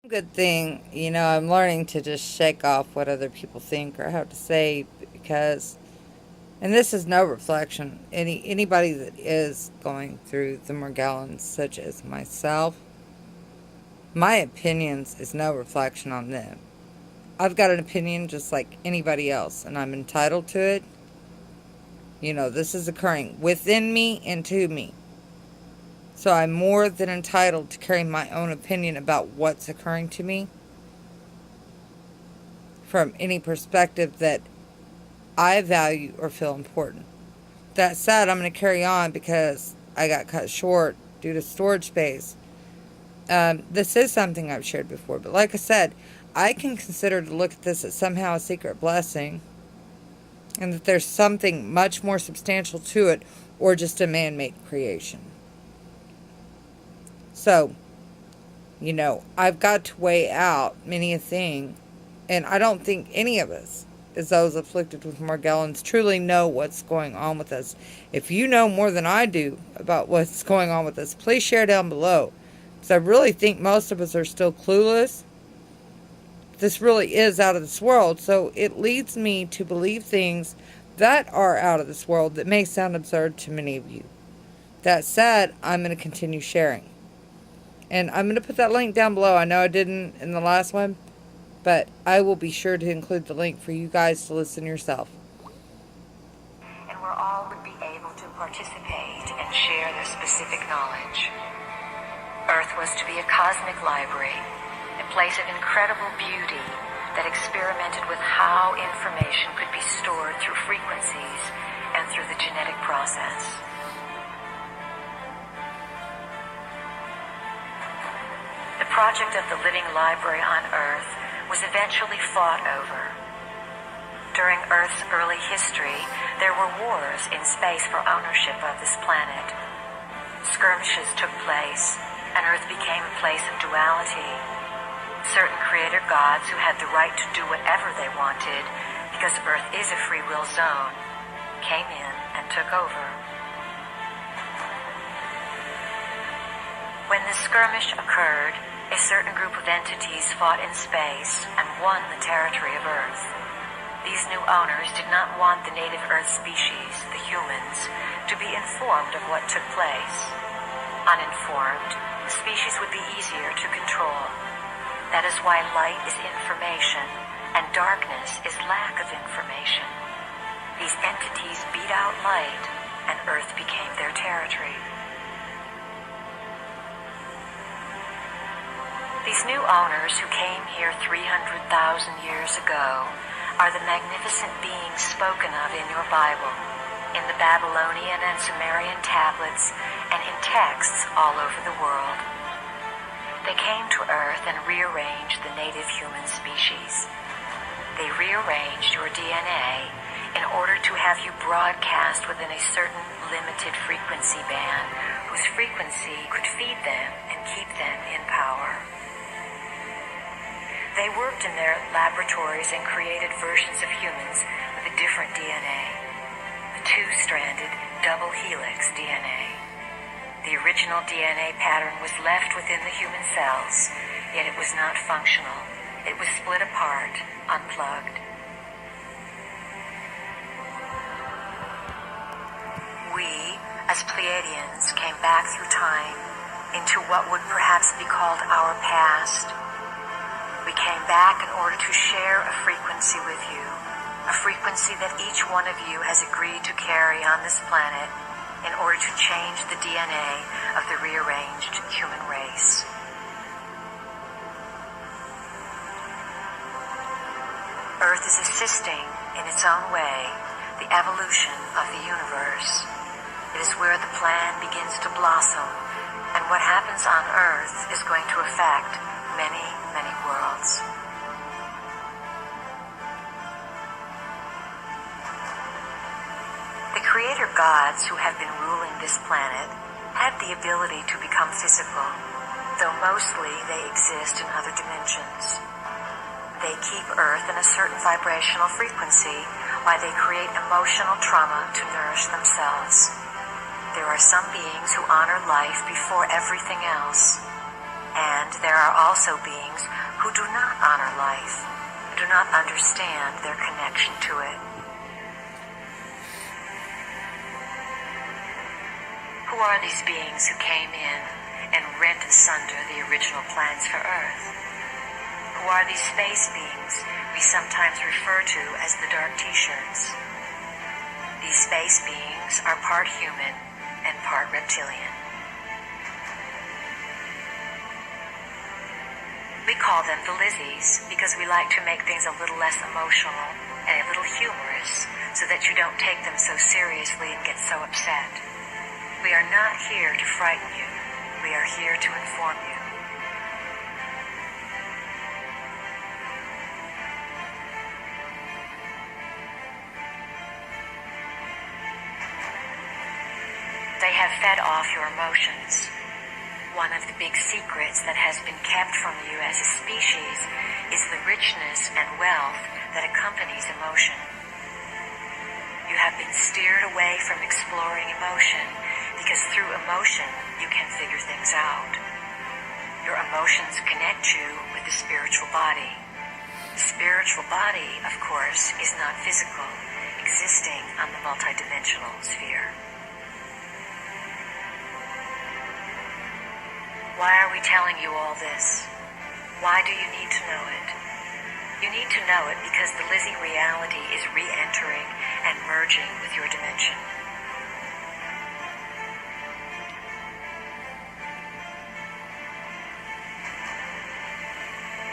Good thing, I'm learning to just shake off what other people think or have to say because, and this is no reflection. Anybody that is going through the Morgellons, such as myself, my opinions is no reflection on them. I've got an opinion just like anybody else, and I'm entitled to it. This is occurring within me and to me. So I'm more than entitled to carry my own opinion about what's occurring to me from any perspective that I value or feel important. That said, I'm going to carry on because I got cut short due to storage space. This is something I've shared before, but like I said, I can consider to look at this as somehow a secret blessing and that there's something much more substantial to it or just a man-made creation. So, I've got to weigh out many a thing, and I don't think any of us, as those afflicted with Morgellons, truly know what's going on with us. If you know more than I do about what's going on with us, please share down below, because I really think most of us are still clueless. This really is out of this world, so it leads me to believe things that are out of this world that may sound absurd to many of you. That said, I'm going to continue sharing. And I'm going to put that link down below. I know I didn't in the last one, but I will be sure to include the link for you guys to listen yourself. And where all would be able to participate and share their specific knowledge. Earth was to be a cosmic library, a place of incredible beauty that experimented with how information could be stored through frequencies and through the genetic process. The project of the living library on Earth was eventually fought over. During Earth's early history, there were wars in space for ownership of this planet. Skirmishes took place, and Earth became a place of duality. Certain creator gods who had the right to do whatever they wanted, because Earth is a free will zone, came in and took over. When the skirmish occurred, a certain group of entities fought in space and won the territory of Earth. These new owners did not want the native Earth species, the humans, to be informed of what took place. Uninformed, the species would be easier to control. That is why light is information and darkness is lack of information. These entities beat out light and Earth became their territory. These new owners who came here 300,000 years ago are the magnificent beings spoken of in your Bible, in the Babylonian and Sumerian tablets, and in texts all over the world. They came to Earth and rearranged the native human species. They rearranged your DNA in order to have you broadcast within a certain limited frequency band whose frequency could feed them and keep them in power. They worked in their laboratories and created versions of humans with a different DNA, the two-stranded double helix DNA. The original DNA pattern was left within the human cells, yet it was not functional. It was split apart, unplugged. We, as Pleiadians, came back through time into what would perhaps be called our past. We came back in order to share a frequency with you, a frequency that each one of you has agreed to carry on this planet in order to change the DNA of the rearranged human race. Earth is assisting, in its own way, the evolution of the universe. It is where the plan begins to blossom, and what happens on Earth is going to affect many, many worlds. The creator gods who have been ruling this planet have the ability to become physical, though mostly they exist in other dimensions. They keep Earth in a certain vibrational frequency while they create emotional trauma to nourish themselves. There are some beings who honor life before everything else, And there are also beings who do not honor life, do not understand their connection to it. Who are these beings who came in and rent asunder the original plans for Earth? Who are these space beings we sometimes refer to as the dark T-shirts? These space beings are part human and part reptilian. We call them the Lizzies because we like to make things a little less emotional and a little humorous so that you don't take them so seriously and get so upset. We are not here to frighten you. We are here to inform you. They have fed off your emotions. One of the big secrets that has been kept from you as a species is the richness and wealth that accompanies emotion. You have been steered away from exploring emotion because through emotion you can figure things out. Your emotions connect you with the spiritual body. The spiritual body, of course, is not physical, existing on the multidimensional sphere. Why are we telling you all this? Why do you need to know it? You need to know it because the Lizzie reality is re-entering and merging with your dimension.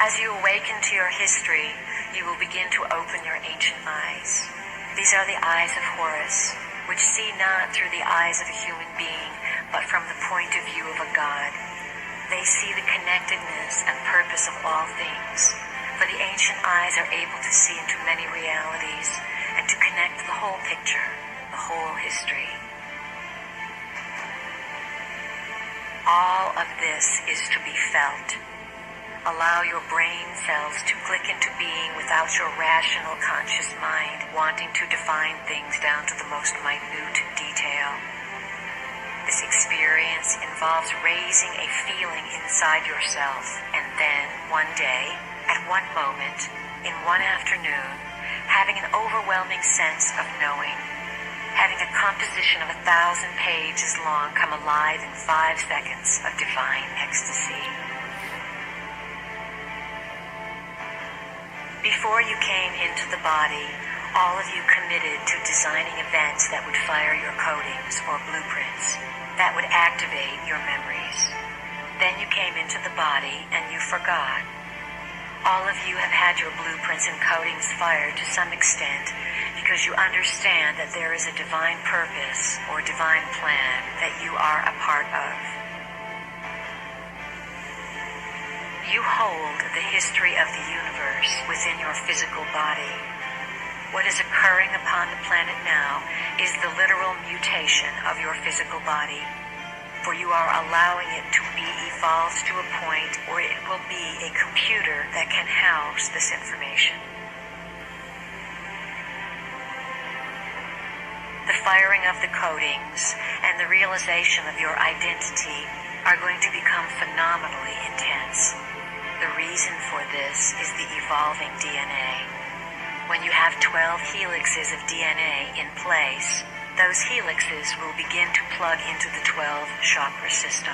As you awaken to your history, you will begin to open your ancient eyes. These are the eyes of Horus, which see not through the eyes of a human being, but from the point of view of a god. They see the connectedness and purpose of all things, for the ancient eyes are able to see into many realities and to connect the whole picture, the whole history. All of this is to be felt. Allow your brain cells to click into being without your rational conscious mind wanting to define things down to the most minute detail. This experience involves raising a feeling inside yourself and then, one day, at one moment, in one afternoon, having an overwhelming sense of knowing, having a composition of 1,000 pages long come alive in 5 seconds of divine ecstasy. Before you came into the body, all of you committed to designing events that would fire your codings or blueprints, that would activate your memories. Then you came into the body and you forgot. All of you have had your blueprints and codings fired to some extent because you understand that there is a divine purpose or divine plan that you are a part of. You hold the history of the universe within your physical body. What is occurring upon the planet now is the literal mutation of your physical body, for you are allowing it to be evolved to a point where it will be a computer that can house this information. The firing of the codings and the realization of your identity are going to become phenomenally intense. The reason for this is the evolving DNA. When you have 12 helixes of DNA in place, those helixes will begin to plug into the 12 chakra system.